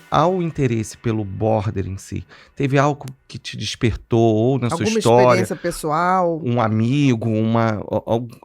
ao interesse pelo border em si, teve algo que te despertou ou na sua Alguma história, experiência pessoal? um amigo,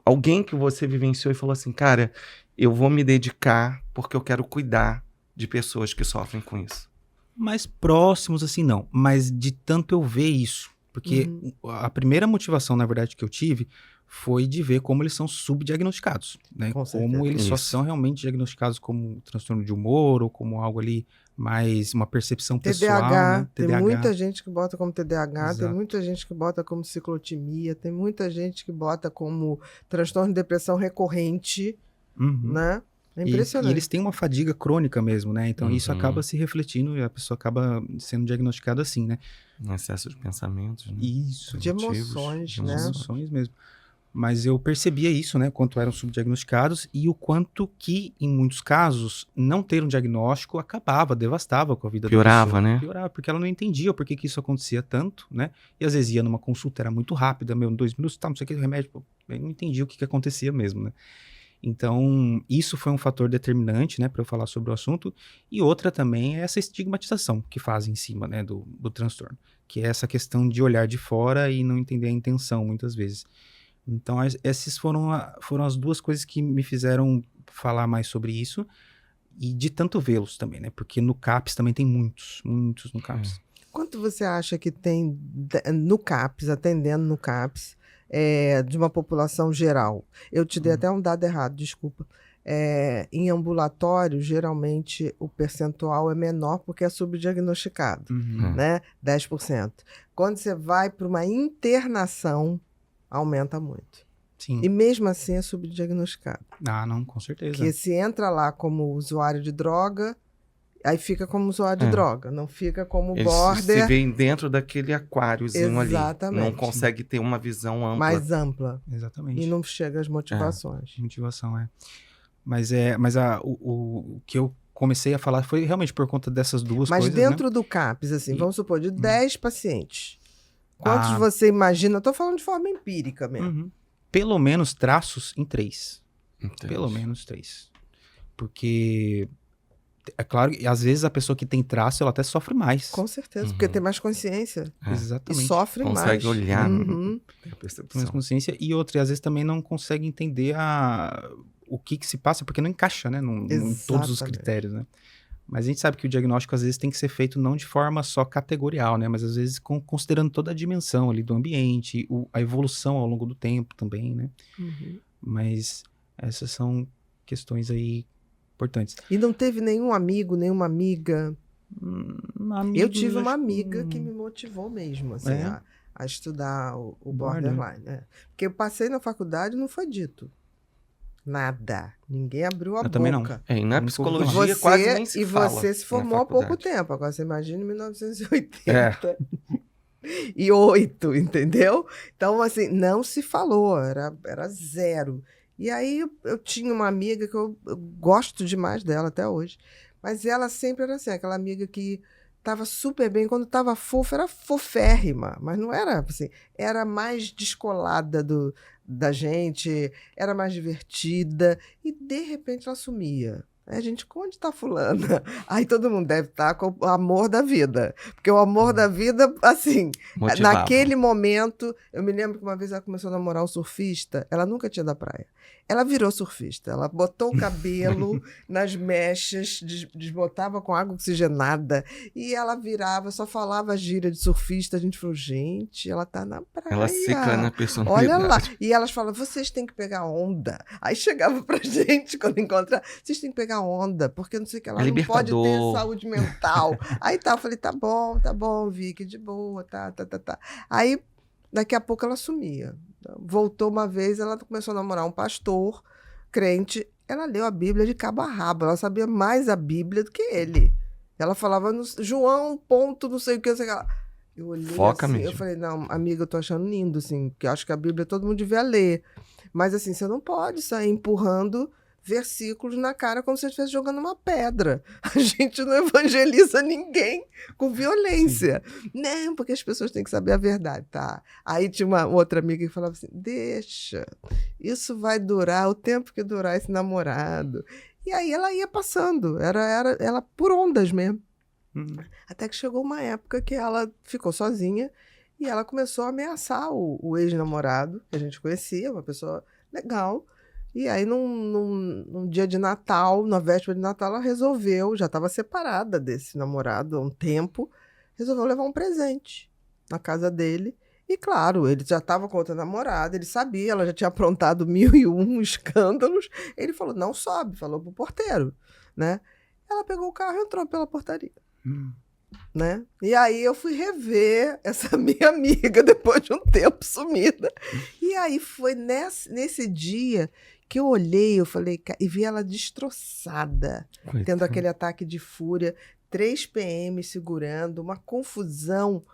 alguém que você vivenciou e falou assim, cara, eu vou me dedicar porque eu quero cuidar de pessoas que sofrem com isso. Mais próximos, assim, não. Mas de tanto eu ver isso. Porque a primeira motivação, na verdade, que eu tive foi de ver como eles são subdiagnosticados, né? Com Como certeza. eles só Isso. são realmente diagnosticados como transtorno de humor ou como algo ali mais uma percepção pessoal, TDAH, né? tem TDAH. muita gente que bota como TDAH, tem Exato. muita gente que bota como ciclotimia, tem muita gente que bota como transtorno de depressão recorrente, Uhum. né? É E impressionante. eles têm uma fadiga crônica mesmo, né? Então isso Uhum. acaba se refletindo e a pessoa acaba sendo diagnosticada assim, né? Um excesso de pensamentos, né? Isso. De Motivos, emoções, de né? Emoções mesmo. Mas eu percebia isso, né? Quanto eram subdiagnosticados e o quanto que, em muitos casos, não ter um diagnóstico acabava, devastava com a vida da Piorava, pessoa. né? Piorava, porque ela não entendia por que isso acontecia tanto, né? E às vezes ia numa consulta, era muito rápida, em 2 minutos, tá, não sei o que, remédio, pô, eu não entendia o que acontecia mesmo, né? Então, isso foi um fator determinante, né, para eu falar sobre o assunto. E outra também é essa estigmatização que fazem em cima, né, do transtorno. Que é essa questão de olhar de fora e não entender a intenção, muitas vezes. Então, essas foram as duas coisas que me fizeram falar mais sobre isso. E de tanto vê-los também, né? Porque no CAPS também tem muitos no CAPS. Quanto você acha que tem no CAPS, atendendo no CAPS, de uma população geral? Eu te dei até um dado errado, desculpa. Em ambulatório, geralmente o percentual é menor porque é subdiagnosticado, né? 10%. Quando você vai para uma internação, aumenta muito. Sim. E mesmo assim é subdiagnosticado. Ah, não, com certeza. Porque se entra lá como usuário de droga, aí fica como usuário de droga, não fica como Eles border. se veem dentro daquele aquáriozinho ali. Exatamente. Não consegue ter uma visão ampla. Mais ampla. Exatamente. E não chega às motivações. Motivação, Mas o que eu comecei a falar foi realmente por conta dessas duas Mas coisas, dentro né? do CAPS, assim, vamos supor, de 10 pacientes, quantos você imagina? Eu tô falando de forma empírica mesmo. Pelo menos traços em 3. Entendi. Pelo menos 3. Porque, é claro, que às vezes a pessoa que tem traço, ela até sofre mais. Com certeza, porque tem mais consciência. Exatamente. E sofre Consegue mais. olhar, tem a Tem mais percepção. consciência. E outra, e às vezes também não consegue entender o que se passa, porque não encaixa, né? Em todos os Exatamente. critérios, né? Mas a gente sabe que o diagnóstico às vezes tem que ser feito não de forma só categorial, né? Mas às vezes considerando toda a dimensão ali do ambiente, a evolução ao longo do tempo também, né? Mas essas são questões aí importantes. E não teve nenhum amigo, nenhuma amiga? Eu tive uma acho que amiga que me motivou mesmo, assim, É? a estudar o Border. borderline. Porque eu passei na faculdade e não foi dito nada. Ninguém abriu a Eu também não. boca. E na Nunca ouvi psicologia Você, quase nem se e fala. você se na formou há pouco faculdade. tempo. Agora você imagina em 1980. E 8, entendeu? Então, assim, não se falou, era zero. E aí eu tinha uma amiga que eu gosto demais dela até hoje, mas ela sempre era assim, aquela amiga que estava super bem, quando estava fofa, era foférrima, mas não era assim, era mais descolada da gente, era mais divertida, e de repente ela sumia. Aí a gente, onde está fulana? Aí todo mundo deve estar com o amor da vida. Porque o amor da vida, assim, Motivava. naquele momento, eu me lembro que uma vez ela começou a namorar um surfista, ela nunca tinha ido à praia. Ela virou surfista, ela botou o cabelo nas mechas, desbotava com água oxigenada, e ela virava, só falava gíria de surfista. A gente falou, gente, ela tá na praia. Ela cicla na personalidade. Olha lá. E elas falavam, vocês têm que pegar onda. Aí chegava pra gente, quando encontrava, vocês têm que pegar onda, porque não sei o que, ela não pode ter saúde mental. Aí eu falei, tá bom, Vicky, de boa, tá. Aí, daqui a pouco ela sumia. Voltou uma vez, ela começou a namorar um pastor, crente, ela leu a Bíblia de cabo a rabo, ela sabia mais a Bíblia do que ele. Ela falava, João, ponto, não sei o que, não sei o que. Eu olhei Foca assim, mesmo. eu falei, não, amiga, eu tô achando lindo, assim, que eu acho que a Bíblia todo mundo devia ler. Mas, assim, você não pode sair empurrando versículos na cara como se você estivesse jogando uma pedra. A gente não evangeliza ninguém com violência. Não, porque as pessoas têm que saber a verdade, tá? Aí tinha uma outra amiga que falava assim, deixa, isso vai durar o tempo que durar esse namorado. E aí ela ia passando, era por ondas mesmo. Até que chegou uma época que ela ficou sozinha e ela começou a ameaçar o ex-namorado, que a gente conhecia, uma pessoa legal. E aí, num dia de Natal, na véspera de Natal, ela resolveu, já estava separada desse namorado há um tempo, resolveu levar um presente na casa dele. E claro, ele já estava com outra namorada, ele sabia, ela já tinha aprontado 1001 escândalos. Ele falou, não sobe, falou pro porteiro, né? Ela pegou o carro e entrou pela portaria. Né? E aí eu fui rever essa minha amiga depois de um tempo sumida. E aí foi nesse dia que eu olhei, eu falei, e vi ela destroçada, tendo aquele ataque de fúria, 3 PM segurando, uma confusão.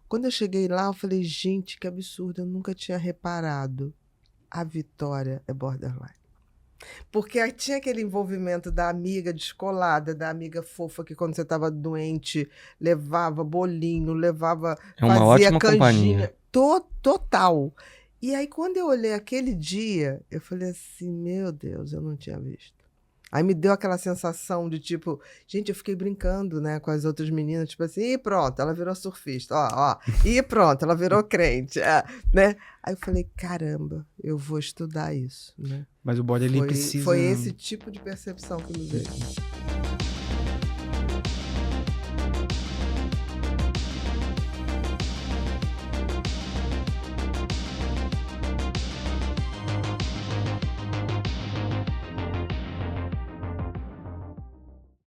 Quando eu cheguei lá, eu falei, gente, que absurdo, eu nunca tinha reparado. A Vitória é borderline. Porque tinha aquele envolvimento da amiga descolada, da amiga fofa, que quando você estava doente, levava bolinho, uma fazia ótima canjinha. companhia. Total. E aí, quando eu olhei aquele dia, eu falei assim, meu Deus, eu não tinha visto. Aí me deu aquela sensação de tipo, gente, eu fiquei brincando, né, com as outras meninas, tipo assim, e pronto, ela virou surfista, ó, e pronto, ela virou crente, né? Aí eu falei, caramba, eu vou estudar isso, né? Mas o border, ele precisa... Foi esse tipo de percepção que me veio.